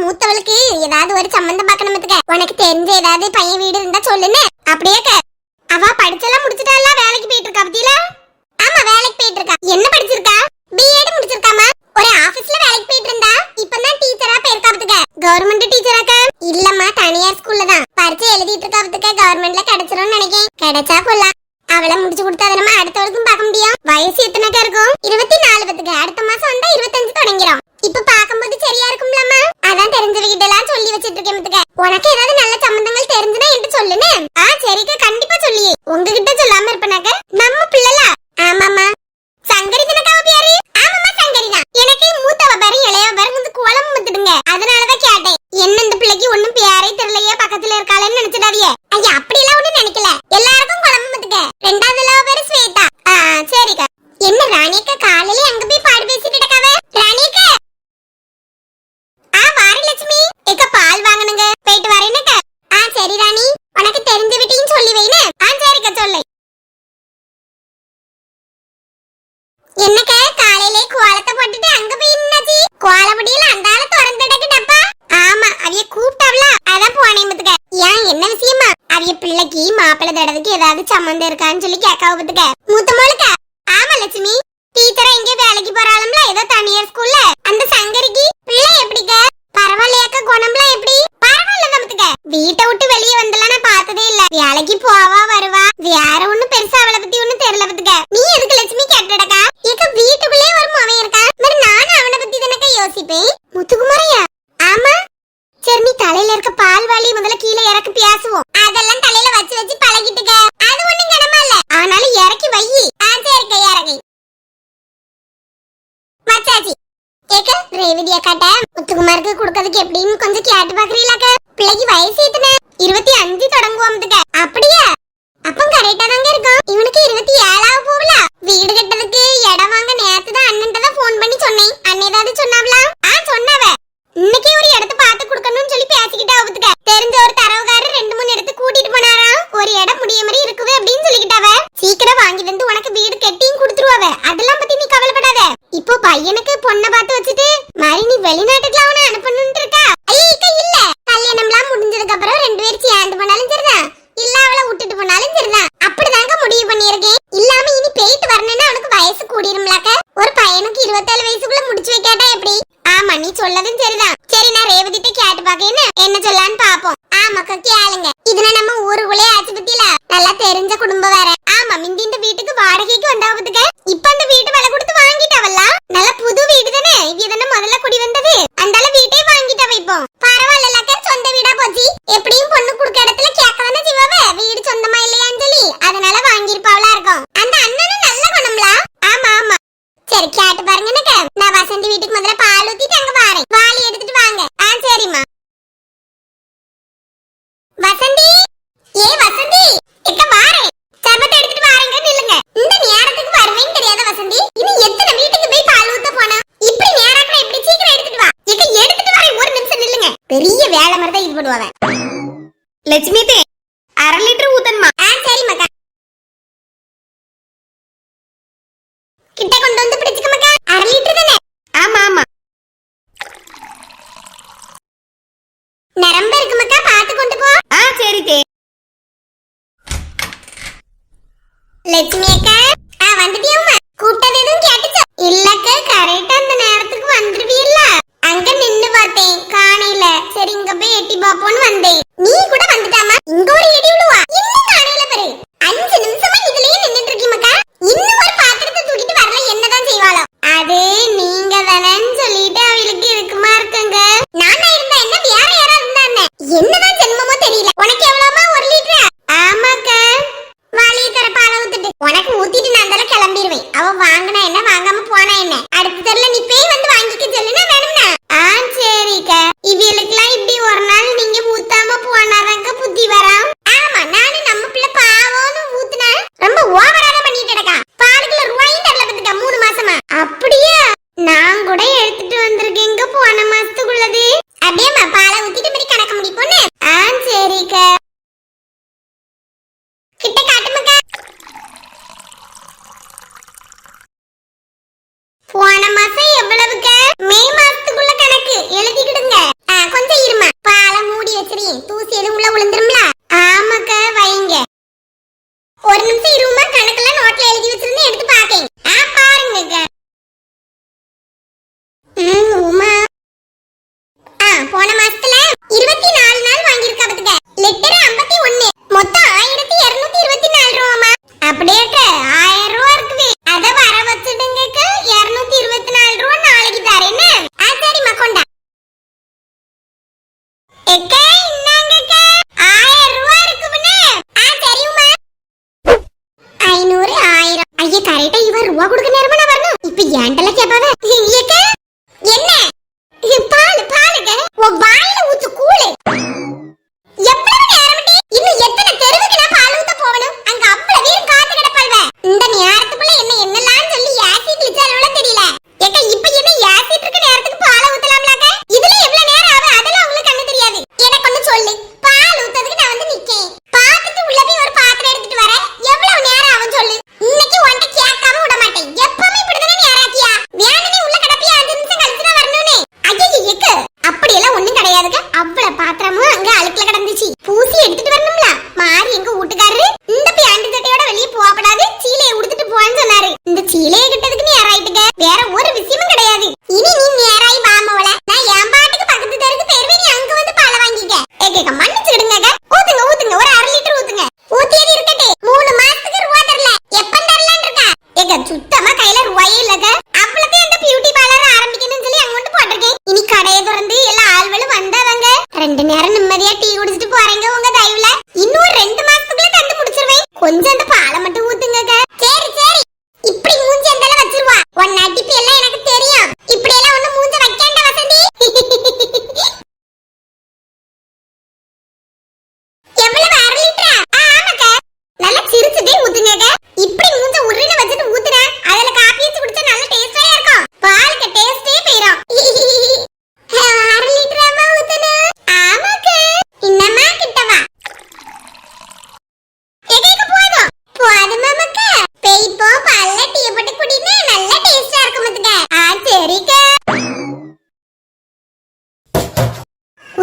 மூத்தவளுக்கு ஏதாவது ஒரு சம்பந்தம் பார்க்கணும்னுக்க உனக்கு தெரிஞ்ச ஏதாவது பையன் வீடு இருந்தா சொல்லுன்னு அப்படியே அவ படிச்செல்லாம் முடிச்சிட்டால வேலைக்கு போயிட்டு இருக்கா பத்தியில. ஆமா வேலைக்கு போயிட்டு இருக்கா. என்ன படிச்சிருக்கா? பிஎட் முடிச்சிருக்காமா. ஒரு ஆபீஸ்ல வேலைக்கு போயிட்டு இருந்தா இப்பதான் டீச்சரா போயிருக்கா பத்துக்க. கவர்மெண்ட் டீச்சராக்கா? இல்லம்மா தனியார் ஸ்கூல்ல தான் பரிச்சை எழுதிட்டு இருக்கா பத்துக்க. கவர்மெண்ட்ல கிடைச்சிரும்னு நினைக்கிறேன். கிடைச்சா கொள்ளலாம். அவளை முடிச்சு கொடுத்தா நம்ம அடுத்தவளுக்கும் பார்க்க முடியும். வயசு எத்தனைக்கா இருக்கும்? 24 பத்துக்க. அடுத்த மாசம் வந்தா 25 தொடங்கிரும். இப்ப பாக்கும்போது சரியா இருக்கும்லம்மா. அதான் தெரிஞ்சவகிட்ட எல்லாம் சொல்லி வச்சிட்டு இருக்கேன் பத்துக்க. உனக்கு ஏதாவது நல்ல சம்பந்தங்கள் தெரிஞ்சுனா என்கிட்ட சொல்லுன்னு. சரிக்கா கண்டிப்பா சொல்லி. உங்ககிட்ட சொல்லாம இருப்பனாக்க நம்ம பிள்ளைல. ஆமாமா சங்கரி தினக்காவ பேரு. ஆமாமா சங்கரி தான். எனக்கு மூத்தவ பேரு இளையவ பேரு வந்து குழம்பு முத்துடுங்க. அதனாலதான் கேட்டேன். என்ன இந்த பிள்ளைக்கு ஒண்ணும் பேரே தெரியலையே பக்கத்துல இருக்காளன்னு நினைச்சிடாதியே. ஐயா அப்படி எல்லாம் ஒண்ணும் நினைக்கல. எல்லாருக்கும் குழம்பு முத்துக்க. ரெண்டாவது இளவ பேரு ஸ்வேதா. சரிக்கா. என்ன ராணியக்கா காலையில அங்க போய் பாடு பேசிட்டு இருக்காவ? ராணியக்கா வாரி லட்சுமி ஏக்க பால் வாங்கணுங்க. போயிட்டு வரேனக்கா. சரி ராணி உனக்கு தெரிஞ்ச விட்டையும் சொல்லி வைனே. சரிக்கா சொல்லு. என்னக்க காலையிலே கோலத்தை போட்டுட்டு அங்க போய் நின்னாச்சி? கோலப்படியில அந்தால திறந்துடக்கு டப்பா. ஆமா அவிய கூப்பிட்டாவல அதான் போனேன் பத்துக்க. ஏன் என்ன விஷயமா? அவிய பிள்ளைக்கு மாப்பிள்ளை தடவைக்கு ஏதாவது சம்மந்தம் இருக்கான்னு சொல்லி கேட்காவ பத்துக்க. மூத்த மோளுக்கா? ஆமா லட்சுமி டீச்சரா எங்க வேலைக்கு போறாளும்ல ஏதோ தனியார் ஸ்கூல்ல. அந்த சங்கரிக்கு பிள்ளை எப்படிக்க? பரவாயில்லையாக்க குணம்லாம் எப்படி? பரவாயில்ல நமத்துக்க. வீட்டை விட்டு வெளியே வந்தெல்லாம் நான் பார்த்ததே இல்ல. வேலைக்கு போவா வருவா. வேற ஒண்ணும் பெருசா அவளை பத்தி ஒண்ணும் தெரியல பத்துக்க. நீ எதுக்கு லட்சுமி கேட்டடக்கா? ஏக்க வீட்டுக்குள்ளே ஒரு மவன் இருக்கா. நானும் அவனை பத்தி தானக்கா யோசிப்பேன். முத்துக்குமாரையா? ஆமா சரி நீ தலையில இருக்க பால் வாளி முதல்ல கீழே இறக்கி பேசுவோம். அதெல்லாம் தலையில வச்சு வச்சு பழகிட்டுக்க. அது ஒண்ணும் கனமா இல்ல. ஆனாலும் இறக்கி வை. சரிக்கா இறக்கி வச்சாச்சி. ஏக்க ரேவதி அக்காட்ட முத்துக்குமாருக்கு கொடுக்கிறதுக்கு எப்படின்னு கொஞ்சம் கேட்டு பாக்குறீங்களாக்க? பிள்ளைக்கு வயசு எத்தனை? 25 தொடங்குவோம்துக்க. அப்படியா? அப்ப கரெக்டா தாங்க இருக்கும். இவனுக்கு 27 போகல. வீடு கட்டதுக்கு இடம் வாங்க நேத்து தான் அண்ணன்ட்ட தான் போன் பண்ணி சொன்னேன். அண்ணன் ஏதாவது சொன்னாவளா? சொன்னாவ. இன்னைக்கு ஒரு இடத்தை பார்த்து கொடுக்கணும்னு சொல்லி பேசிக்கிட்டா ஆகுதுக்க. தெரிஞ்ச ஒரு தரவுகாரர் 2-3 இடத்து கூட்டிட்டு போனாராம். ஒரு இடம் முடிய மாதிரி இருக்குது அப்படின்னு சொல்லிக்கிட்டாவ. சீக்கிரம் வாங்கி வந்து உனக்கு வீடு கட்டியும் கொடுத்துருவாவ. அதெல்லாம் பத்தி நீ கவலைப்படாத. இப்போ பையனுக்கு பொண்ணை பார்த்து வச்சுட்டு மாதிரி நீ வெளிநாட்டுக்கு அவனை அனுப்பணும்னு இருக்கா? ஐயா இல்ல கல்யாணம்லாம் முடிஞ்சதுக்கு அப்புறம் 2 பேரும் சேர்ந்து போனாலும் சரிதான் இல்ல அவளை விட்டுட்டு போனாலும் சரிதான். அப்படிதாங்க முடிவு பண்ணிருக்கேன். இல்லாம இனி போயிட்டு வரணும்னா அவனுக்கு வயசு கூடிரும்லாக்க. ஒரு பையனுக்கு 27 வயசுக்குள்ள முடிச்சு வைக்காட்டா எப்படி? ஆமா நீ சொல்லதும் சரிதான். சரி நான் ரேவதிட்ட கேட்டு பாக்கேன்னு என்ன சொல்லான்னு பாப்போம். ஆமாக்கா கேளுங்க. இதுல நம்ம ஊருக்குள்ளே ஆச்சு பத்தியில நல்லா தெரிஞ்ச குடும்பம் வேற. ஆமா மிந்தி இந்த வீட்டுக்கு வாடகைக்கு வந்தாவதுக்கு. இப்ப அந்த வீட்டு விலை கொடுத்து வாங்கிட்டாவல்ல. நல்ல புது வீடு தானே. இதுதானே முதல்ல குடி வந்தது. அந்தால வீட்டே வாங்கிட்டா வைப்போம். பரவாயில்லக்கா சொந்த வீடா போச்சு. எப்படியும் பொண்ணு குடுக்க இடத்துல கேட்கதானே செய்வாவ வீடு சொந்தமா இல்லையான்னு சொல்லி. அதனால வாங்கிருப்பாவளா இருக்கும். அந்த அண்ணனும் நல்ல குணம்ல. ஆமா ஆமா சரி கேட்டு பாருங்க. நான் வசந்தி வீட்டுக்கு முதல்ல பால் ஊத்திட்டு அங்க வாரேன். வாளி எடுத்துட்டு வாங்க. சரிம்மா. வசந்தி வசந்தி இக்க வாரேன். சர்பத்தை எடுத்துட்டு வாரேங்க. நில்லுங்க. இந்த நேரத்துக்கு வருவேன்னு தெரியாத வசந்தி. இனி எத்தனை வீட்டுக்கு வேலை மாதிரி தான் இது பண்ணுவாங்க. லட்சுமி தே 1/2 லிட்டர் ஊத்தணுமா? சரி மக்கா. கிட்ட கொண்டு வந்து பிடிச்சுக்க மக்கா. 1/2 லிட்டர் தானே? ஆமா ஆமா. நரம்ப இருக்கு மக்கா, பாத்து கொண்டு போ. சரி தே. லட்சுமி அக்கா வந்துட்டியம்மா? கூப்பிட்டது எதுவும் கேட்டுச்சா? இல்லக்கா, கரெக்டா அந்த நேரத்துக்கு வந்துருவீல்ல. அங்க நின்னு பார்த்தேன், காணையில. சரி இங்க போய் எட்டி பாப்போன்னு வந்தேன். நீ கூட வந்துட்டாமா? இங்க ஒரு இடி விழுவா. இன்னும் காணையில பாரு. 5 நிமிஷமா இதுலயே நின்னுட்டு இருக்கீமக்கா. இன்னும் ஒரு பாத்திரத்தை தூக்கிட்டு வரல, என்னதான் செய்வாளோ? அது நீங்க தானேன்னு சொல்லிட்டு அவளுக்கு இருக்குமா இருக்குங்க. நானா இருந்தா என்ன, வேற யாரா இருந்தா என்ன? என்னதான் ஜென்மமோ தெரியல. உனக்கு எவ்வளவுமா 1 லிட்டர்? ஆமாக்கா. வாளியை தர பாலை ஊத்திட்டு உனக்கு ஊத்திட்டு நான் தர கிளம்பிடுவேன். அவ வாங்கினா என்ன, வாங்காம போனா என்ன? அடுத்த தெருல நீ போய் வந்து வாங்கிக்க சொல்லுனா வேணும்னா. சரிக்கா. இவளுக்குலாம் இப்படி ஒரு நாள் நீங்க ஊத்தாம போனாதாங்க புத்தி வரும். ஆமா, நானும் நம்ம பிள்ளை பாவம்னு ஊத்துனா ரொம்ப ஓவரா தான் பண்ணிட்டு இருக்கா. பாலுக்குள்ள ரூபாயும் தரல பத்துக்கா 3 மாசமா. அப்படியே நான் கூட எடுத்துட்டு வந்திருக்கேங்க போன மாசத்துக்குள்ளது. அப்படியேம்மா பாலை ஊத்திட்டு மாதிரி கணக்கு முடிப்போன்னு. சரிக்கா. கிட்ட காட்டுமக்கா. போன மாசம் எவ்வளவுக்கு? மே மாசத்துக்குள்ள கணக்கு எழுதிக்கிடுங்க. கொஞ்சம் இருமா, பாலை மூடி வச்சிருக்கேன். தூசி எதுவும் உள்ள விழுந்துரும்ல. ஆமாக்கா, வைங்க. ஒரு நிமிஷம் இருமா, கணக்கெல்லாம் நோட்ல எழுதி வச்சிருந்தேன், எடுத்து பாக்கேன். பாருங்க. உமா போன மாசத்துல 24 நாள் வாங்கியிருக்கா பத்துக்க. லிட்டர் 51, மொத்தம் 1224 ரூபாமா. அப்படியே 1000 ரூபா இருக்குது. அத வர வச்சுடுங்க. 224 ரூபா நாளைக்கு தரேன்னு. சரிம்மா கொண்டா. எக்கா இன்னாங்கக்கா 1000 ரூபா இருக்குதுன்னு. சரிம்மா. 500 1000. ஐயா கரெக்டா இவ ரூபா கொடுக்க நேரமா நான் வரணும். இப்ப ஏன்டல கேப்பாவ? ஏக்கா என்ன? பாலுங்க உன் வாயில ஊத்து கூளு. எவ்வளவு நேரமடி? இன்னும் எத்தனை தெருவுக்கு நான் பால் ஊத்த போகணும்? அங்க அவ்வளவு பேர் காத்து கிடப்பாள்வ. இந்த நேரத்துக்குள்ள என்னெல்லாம் சொல்லி ஆசிட் கிழிச்சாலோல தெரியல. ஏக்கா இப்ப என்ன ஆசிட் இருக்க நேரத்துக்கு பால் ஊத்தலாம்லாக்க? இதுல எவ்வளவு நேரம் ஆகும் அதெல்லாம் உங்களுக்கு கண்ணு தெரியாது. எனக்கு ஒண்ணு சொல்லு, பால் ஊத்ததுக்கு நான் வந்து நிக்கேன். பாத்துட்டு உள்ள போய் ஒரு பாத்திரம் எடுத்துட்டு வரேன். எவ்வளவு நேரம் ஆகும் சொல்லு. இன்னைக்கு உன்கிட்ட கேட்காம விட மாட்டேன். எப்பவுமே இப்படிதானே நேராக்கியா? வேணுனே உள்ள கிடப்பியா? 5 நிமிஷம் கழிச்சு தான் வரணும்னு. ஐயே அப்படியெல்லாம் ஒண்ணும் கிடையாதுங்க. அவ்வளவு பாத்திரமும் அங்க அழுக்குல கிடந்துச்சு. பூசி எடுத்துட்டு வரணும்ல. மாறி எங்க வீட்டுக்காரரு இந்த பேண்ட் சட்டையோட வெளியே போகப்படாது, சீலையை உடுத்துட்டு போன்னு சொன்னாரு. இந்த சீலையை கிட்டதுக்கு நேராயிட்டுங்க. வேற ஒரு விஷயமும் கிடையாது. இனி நீ நேராயி வாமவள. நான் என் பாட்டுக்கு பக்கத்து தெருக்கு போயிருவேன். நீ அங்க வந்து பாலை வாங்கிக்க. ஏக்க மன்னிச்சுடுங்க. ஊத்துங்க ஒரு 1/2 லிட்டர் ஊத்துங்க. ஊத்தியது இருக்கட்டே. 3 மாசத்துக்கு ரூபா தரல. எப்ப தரலான்னு இருக்கா? ஏக்க சுத்தமா கையில ரூபாயே இல்லங்க. அவ்வளவு அந்த பியூட்டி பார்லர் ஆரம்பிக்கணும்னு சொல்லி அங்கொண்டு போட்டிருக்கேன். இனி கடையை திறந்து எல்லா ஆள்களும் வந்தாங்க. 2 நேரம் நிம்மதியா டீ குடிச்சிட்டு போறீங்க உங்க தயவுல. இன்னும் 2 மாசத்துக்குள்ள தந்து முடிச்சிருவேன். கொஞ்சம் அந்த பாலை மட்டும் ஊத்துங்க. சரி இப்படி மூஞ்சி எந்தால வச்சிருவா. உன் நடிப்பு எல்லாம் எனக்கு தெரியும். இப்படி எல்லாம் ஒண்ணு மூஞ்ச வைக்காண்ட வசந்தி. எவ்வளவு 1/2 லிட்டரா? ஆமாக்கா. நல்லா சிரிச்சுட்டே ஊத்துங்க. இப்படி மூஞ்ச உருன்னு வச்சிட்டு ஊத்துனா அதுல காப்பி வச்சு குடிச்சா நல்ல டேஸ்டா இருக்கும். பாலுக்கு டேஸ்டே போயிடும். 1/2 லிட்டராமா ஊத்தணும்? ஆமாக்கா. இன்னமா கிட்டவா? எங்க போதும் மாமாக்கா. பேய்ப்போ பால்ல டீ போட்டு குடினா நல்ல டேஸ்டா இருக்கும் மத்துக்க. சரிக்கா.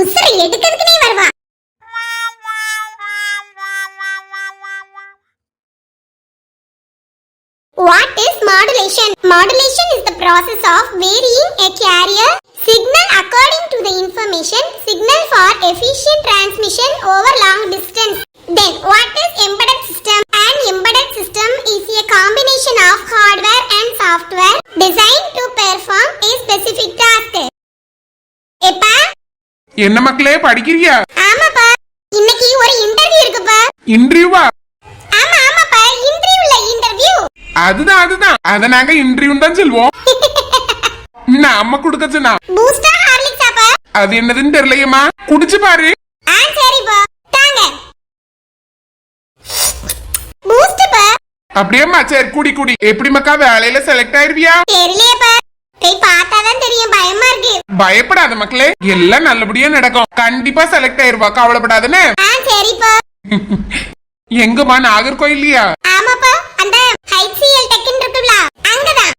உசுரை எடுக்கிறதுக்குனே வருவா. What is modulation? Modulation is the process of varying a carrier signal according to the information signal for efficient transmission over long distance. Then, what is embedded system? An embedded system is a combination of hardware and software designed to perform a specific task. எப்பா என்ன மக்களே படிக்கிறியா? ஆமாப்பா, இன்னைக்கு ஒரு interview இருக்குப்பா. இன்டர்வியூவா? ஆமாப்பா, interview இல்ல interview. அதுதான் அத நாங்க இன்டர்வியூ தான் சொல்வோம். அம்மா குடுக்க சொன்னா பூஸ்டா ஹார்லிக்ஸாப்பா? அது என்னதுன்னு தெரியலையேம்மா. குடிச்சு பாரு. சரிப்பா தாங்க. பூஸ்ட்ப்பா. அப்படியேம்மா சரி குடி. எப்படி மக்கா வேலையில செலக்ட் ஆயிருவியா? தெரியலையேப்பா. போய் பார்த்தாதான் தெரியும், பயமா இருக்கு. பயப்படாத மக்களே, எல்லாம் நல்லபடியா நடக்கும். கண்டிப்பா செலக்ட் ஆயிருவா, கவலைப்படாதனே. சரிப்பா. எங்கம்மா, நாகர்கோயில்லையா? ஆமாப்பா, அந்த HCL டெக்கின் இருக்குல்ல, அங்கதான்.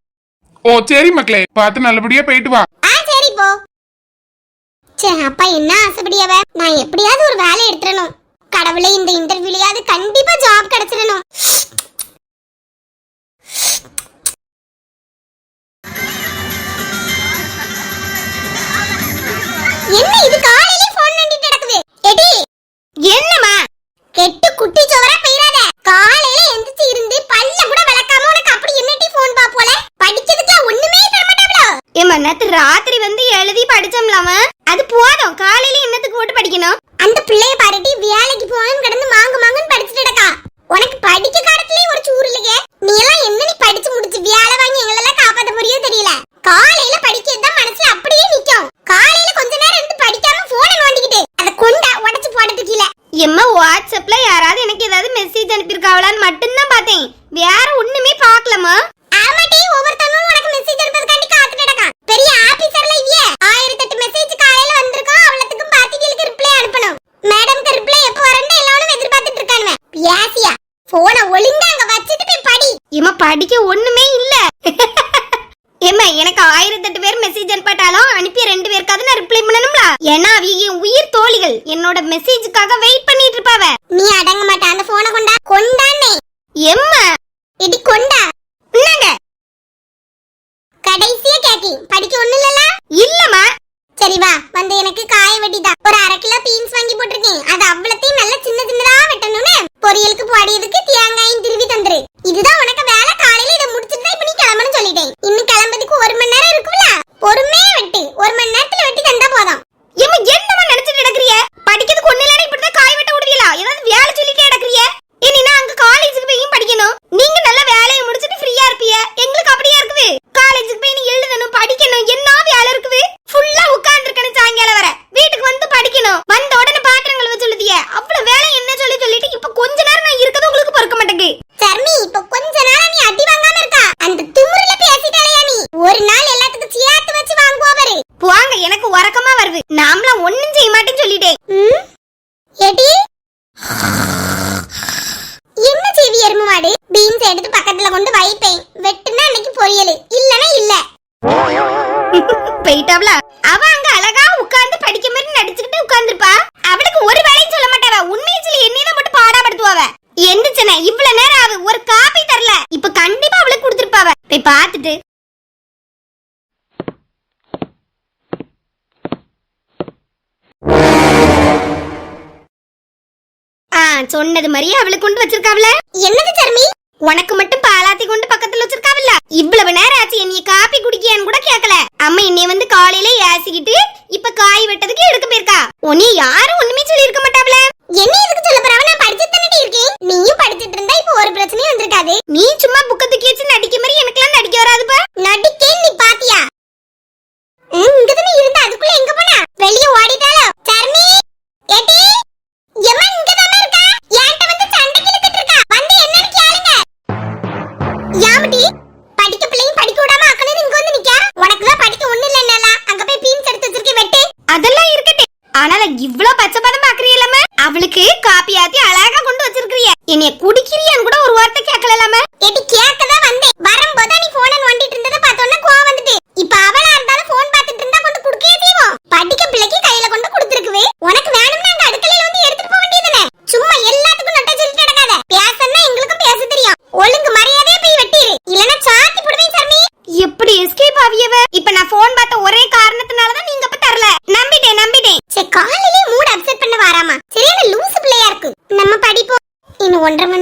ஓ சரி மக்களே, பார்த்து நல்லபடியா போயிட்டு வா. சரிப்போ. அப்பா என்ன ஆசைப்படியாவ, நான் எப்படியாவது ஒரு வேலை எடுத்துறணும். கடவுளே, இந்த இன்டர்வியூலயாவது கண்டிப்பா ஜாப் கிடைச்சிடணும். என்ன இது காலையில போன் பண்ணிட்டு நடக்குது? எடி என்னம்மா, கெட்டு குட்டி சோவரா பெய்றாத. காலையில எந்திரிச்சு இருந்து பல்ல கூட விளக்காம உனக்கு அப்படி என்னடி போன் பாப்போல? படிக்கிறதுக்கு ஒண்ணுமே தர மாட்டாங்களோ? ஏம்மா, நேத்து ராத்திரி வந்து எழுதி படிச்சோம்லாம, அது போதும். காலையில என்னத்துக்கு போட்டு படிக்கணும்? அந்த பிள்ளைய பாருடி, வேலைக்கு போகணும் கிடந்து மாங்கு மாங்குன்னு படிச்சுட்டு இருக்கா. உனக்கு படிக்க காலத்துலயே ஒரு சூறு இல்லையே. நீ எல்லாம் என்ன நீ படிச்சு முடிச்சு வேலை வாங்கி எங்களெல்லாம் காப்பாத்த போறியோ தெரியல. காலையில படிக்கிறதுதான் மனசுல அப்படியே நிக்கும். காலையில கொஞ்ச நேரம் இருந்து படிக்காம போனை நோண்டிக்கிட்டு அத கொண்டா உடைச்சு போட்டுட்டு கீழ. எம்மா, வாட்ஸ்அப்ல யாராவது எனக்கு ஏதாவது மெசேஜ் அனுப்பியிருக்காவளான்னு மட்டும்தான் பார்த்தேன், வேற ஒண்ணுமே பார்க்கலமா. ஆமாட்டி, ஒவ்வொருத்தனும் உனக்கு மெசேஜ் அனுப்புறதுக்காண்டி காத்துட்டு இருக்கா. பெரிய ஆபீசர்ல இல்லையே, 1008 மெசேஜ் காலையில வந்திருக்கோம். அவளத்துக்கும் பாத்திகளுக்கு ரிப்ளை அனுப்பணும். மேடம்க்கு ரிப்ளை எப்போ வரேன்னு எல்லாரும் எதிர்பார்த்துட்டு இருக்கானுவே. பியாசியா, போனை ஒழுங்கா அங்க வச்சிட்டு போய் படி. ஏமா, படிக்க ஒண்ணுமே இல்ல. ஏமா, எனக்கு 1008 பேர் மெசேஜ் அனுப்பிட்டாலும் அனுப்பிய 2 பேருக்காவது நான் ரிப்ளை பண்ணணும்ல. ஏன்னா அவங்க என் உயிர் தோழிகள், என்னோட மெசேஜுக்காக வெயிட் பண்ணிட்டு இருப்பாவ. நீ அடங்க மாட்ட, அந்த போனை கொண்டா. கொண்டானே எம்மா, இடி கொண்டா. என்னங்க கடைசியா கேக்கி, படிக்க ஒண்ணு இல்லல? இல்லம்மா. சரி வா, வந்து எனக்கு காய வெட்டிதா. ஒரு 1/2 கிலோ பீன்ஸ் வாங்கி போட்டிருக்கேன். அது அவ்வளத்தையும் நல்ல சின்ன சின்னதா வெட்டணும்னு பொரியலுக்கு போடியதுக்கு தேங்காயும் திருவி தந்துரு. இதுதான் உனக்கு வேலை. காலையில இதை முடிச்சிட்டு இப்ப நீ கிளம்பணும்னு சொல்லிட்டேன். இன்னும் கிளம்பதுக்கு 1 மணி நேரம் இருக்குல்ல, பொறுமையா வெட்டு. 1 மணி நேரத்துல வெட்டி தந்தா போதும். ஏமா, என்னமா நினைச்சிட்டு நடக்கறிய? படிக்கிறதுக்கு ஒண்ணு இல்லனா இப்படிதான் காய வெட்ட விடுவீங்களா? ஏதாவது வேலை சொல்லிட்டே நடக்கறிய? இனி நான் அங்க காலேஜுக்கு போய் படிக்கணும். நீங்க நல்ல வேலையை முடிச்சிட்டு ஃப்ரீயா இருப்பீங்க. எங்களுக்கு அப்படியே இருக்குது. காலேஜுக்கு போய் நீ எழுதணும், படிக்கணும், என்ன வேலை இருக்குது? ஃபுல்லா உட்கார்ந்து இருக்கணும். சாயங்காலம் வர வீட்டுக்கு வந்து படிக்கணும். வந்த உடனே பாத்திரம் கழுவ சொல்லுதிய. அவ்வளவு வேலை என்ன சொல்லிட்டு இப்ப கொஞ்ச நேரம் நான் இருக்கிறது உங்களுக்கு பொறுக்க மாட்டேங்குது. சர்மி, இப்ப கொஞ்ச நேரம் நீ அடி வாங்காம இருக்கா? அந்த திமிருல பேசிட்டாலையா நீ? ஒரு நாள் எல்லாத்துக்கும் சேர்த்து வச்சு வாங்குவா பாரு. போங்க, எனக்கு உறக்கமா வருது. நாமலாம் ஒண்ணும் செய்ய மாட்டேன்னு சொல்லிட்டேன். எடி என்ன செய்வி எருமை மாடு? பீன்ஸ் எடுத்து பக்கத்துல கொண்டு வைப்பேன். வெட்டுனா அன்னைக்கு பொரியல், இல்லனா இல்ல. போயிட்டாவல. அவ அங்க அழகா உட்கார்ந்து படிக்க மாதிரி நடிச்சுக்கிட்டு உட்கார்ந்துருப்பா. அவளுக்கு ஒரு வேலையும் சொல்ல மாட்டாவ. உண்மையை சொல்லி என்னையும் மட்டும் பாடாப்படுத்துவாவ. எந்திச்சனே இவ்வளவு நேரம் அவ ஒரு காபி தரல. இப்ப கண்டிப்பா அவளுக்கு கொடுத்துருப்பாவ. போய் பார்த்துட்டு சொன்னது மாதிரியே அவளுக்கு கொண்டு வச்சிருக்காவல. என்னது சர்மி, உனக்கு மட்டும் பாலாத்தி கொண்டு பக்கத்துல வச்சிருக்காவல்ல? இவ்வளவு நேரம் ஆச்சு என்னைய காபி குடிக்கியான்னு கூட கேட்கல. அம்மா என்னைய வந்து காலையில ஏசிக்கிட்டு இப்ப காய் வெட்டதுக்கு எடுக்க போயிருக்கா. உன்னை யாரும் ஒண்ணுமே சொல்லி இருக்க மாட்டாவல. என்ன எதுக்கு சொல்ல போறவ? நான் படிச்சிட்டு தானே இருக்கேன். நீயும் படிச்சிட்டு இருந்தா இப்ப ஒரு பிரச்சனையும் வந்திருக்காது. நீ சும்மா புக்க தூக்கி வச்சு நடிக்க மாதிரி எனக்கெல்லாம் நடிக்க வராதுப்பா. நடிக்க நீ பாத்தியா? இங்கதானே இருந்தா, அதுக்குள்ள எங்க போனா? வெளிய ஓடிட்டாளோ? சர்மி, ஏடி எம்மா, இங்கதானே இருக்கா? ஏன்ட்ட வந்து சண்டைக்கு இழுத்துட்டு இருக்கா. வந்து என்னன்னு கேளுங்க. யாமடி, படிக்க பிள்ளையும் படிக்க விடாம அக்கனே இங்க வந்து நிக்க. உனக்குலாம் படிக்க ஒண்ணு இல்லன்னல. அங்க போய் பீன்ஸ் எடுத்து வச்சிருக்கே, வெட்டு. அதெல்லாம் இருக்கட்டே. ஆனால இவ்ளோ பச்சை பதம் பாக்குறீங்களா? அவளுக்கு காப்பி ஆத்தி அழகா கொண்டு வச்சிருக்கீங்க. என்னைய குடிக்கிறியான்னு கூட ஒரு வார்த்தை கேட்கலாமா? ஏடி கேட்கதான் வந்தேன். வரும்போது நீ போனை நோண்டிட்டு இருந்தத பார்த்தோன்னா கோவம் வந்துட்டு. இப்ப அவளா இருந்தாலும் போன் பார்த்துட்டு இருந்தா கொண்டு குடுக்கே தீவோம். படிக்க பிள்ளைக்கு கையில கொண்டு கொடுத்துருக்குவே. உனக்கு வேணும்னா அங்க அடுக்கலையில வந்து எடுத்துட்டு போக வேண்டியதுனே. சும்மா எல்லாத்துக்கும் நட்ட சொல்லிட்டு நடக்காத. பேசன்னா எங்களுக்கும் பேச தெரியும். ஒழுங்கு மரியாதையா போய் வெட்டிரு, இல்லனா சாத்தி போடுவேன். சர்மி, எப்படி எஸ்கேப் ஆவியவ? இப்ப நான் போன் பார்த்த ஒரே காரணத்தினால தான் நீங்க அப்ப தரல. நம்பிட்டேன். சே, காலையிலே மூட் அப்செட் பண்ண வராமா? சரியான லூசு பிள்ளையா இருக்கு. நம்ம படிப்போம். இன்னும் 1.5 மணி